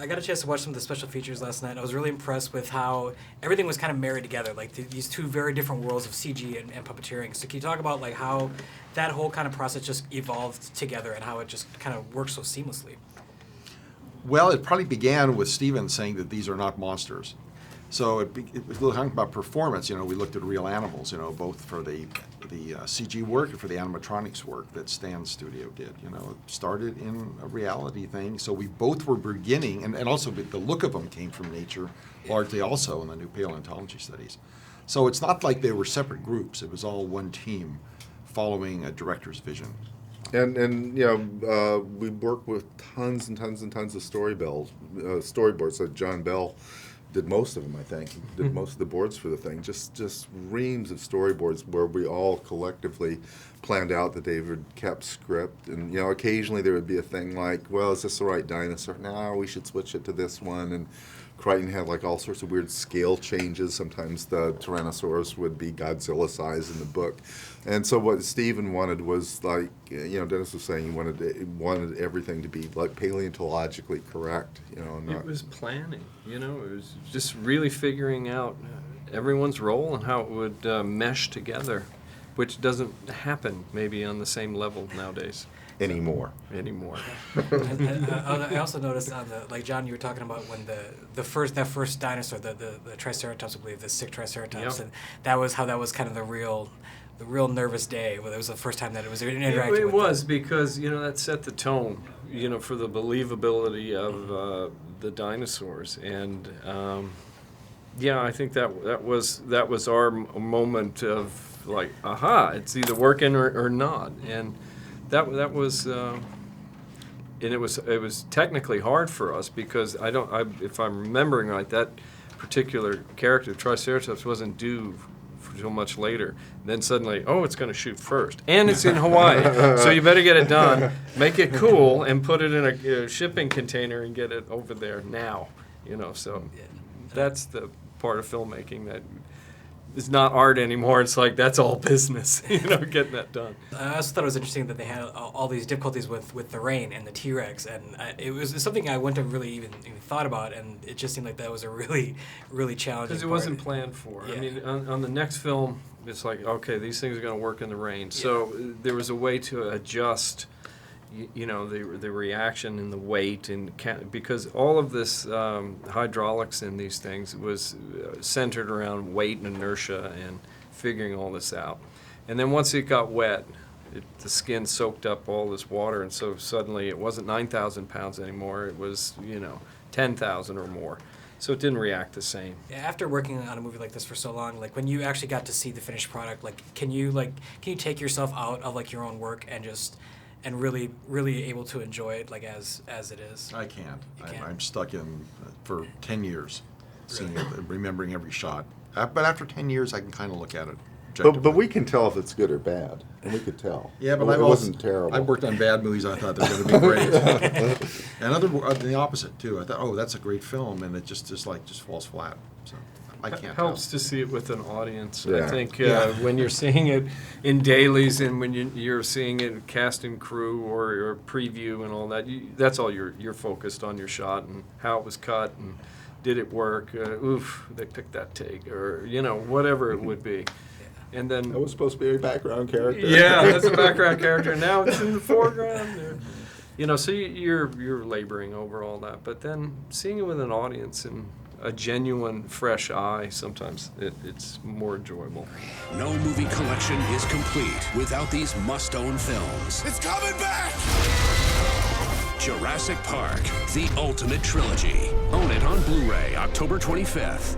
I got a chance to watch some of the special features last night. I was really impressed with how everything was kind of married together, like these two very different worlds of CG and puppeteering. So can you talk about like how that whole kind of process just evolved together and how it just kind of works so seamlessly? Well, it probably began with Steven saying that these are not monsters. So it was talking about performance. You know, we looked at real animals. You know, both for the CG work and for the animatronics work that Stan's studio did. You know, it started in a reality thing. So we both were beginning, and also the look of them came from nature, largely also in the new paleontology studies. So it's not like they were separate groups. It was all one team following a director's vision. And you know, we worked with tons and tons and tons of storyboards that John Bell did most of them, I think. Did most of the boards for the thing. Just reams of storyboards where we all collectively planned out that David kept script. And, you know, occasionally there would be a thing like, well, is this the right dinosaur? No, we should switch it to this one. And Crichton had like all sorts of weird scale changes. Sometimes the Tyrannosaurus would be Godzilla size in the book. And so what Stephen wanted was like, you know, Dennis was saying he wanted everything to be like paleontologically correct, you know. It was planning, you know, it was just really figuring out everyone's role and how it would mesh together, which doesn't happen maybe on the same level nowadays. Anymore. I also noticed on the, like John, you were talking about when that first dinosaur, the Triceratops, I believe, the sick Triceratops, and that was kind of the real nervous day. Well, it was the first time that it was interacting. It was because, you know, that set the tone, you know, for the believability of the dinosaurs, and yeah, I think that was our moment of like, aha, it's either working or not, and that was. And it was technically hard for us because if I'm remembering right, that particular character, Triceratops, wasn't due until much later. And then suddenly, oh, it's going to shoot first, and it's in Hawaii, so you better get it done, make it cool, and put it in a shipping container and get it over there now. You know, so that's the part of filmmaking that is not art anymore. It's like that's all business, you know, getting that done. I also thought it was interesting that they had all these difficulties with the rain and the T-Rex, and it was something I wouldn't have really even thought about, and it just seemed like that was a really, really challenging. Because it wasn't planned for. Yeah. I mean, on the next film, it's like, okay, these things are going to work in the rain. So there was a way to adjust, you know, the reaction and the weight, and because all of this hydraulics in these things was centered around weight and inertia and figuring all this out. And then once it got wet, the skin soaked up all this water, and so suddenly it wasn't 9,000 pounds anymore. It was, you know, 10,000 or more. So it didn't react the same. After working on a movie like this for so long, like when you actually got to see the finished product, like can you take yourself out of like your own work and really, really able to enjoy it like as it is? I can't. Can't. I'm stuck in for 10 years, seeing it, remembering every shot. But after 10 years, I can kind of look at it. But we can tell if it's good or bad, and we could tell. Yeah, but it wasn't terrible. I worked on bad movies. I thought they were going to be great, and the opposite too. I thought, oh, that's a great film, and it just falls flat. So I can't. It helps to see it with an audience. Yeah. I think when you're seeing it in dailies and when you're seeing it cast and crew or preview and all that, that's all you're focused on, your shot and how it was cut and did it work. Oof, they picked that take, or you know, whatever it would be. And then That was supposed to be a background character. yeah, that's a background character. Now it's in the foreground. You know, so you're laboring over all that, but then seeing it with an audience and a genuine, fresh eye, sometimes it's more enjoyable. No movie collection is complete without these must-own films. It's coming back! Jurassic Park, the ultimate trilogy. Own it on Blu-ray October 25th.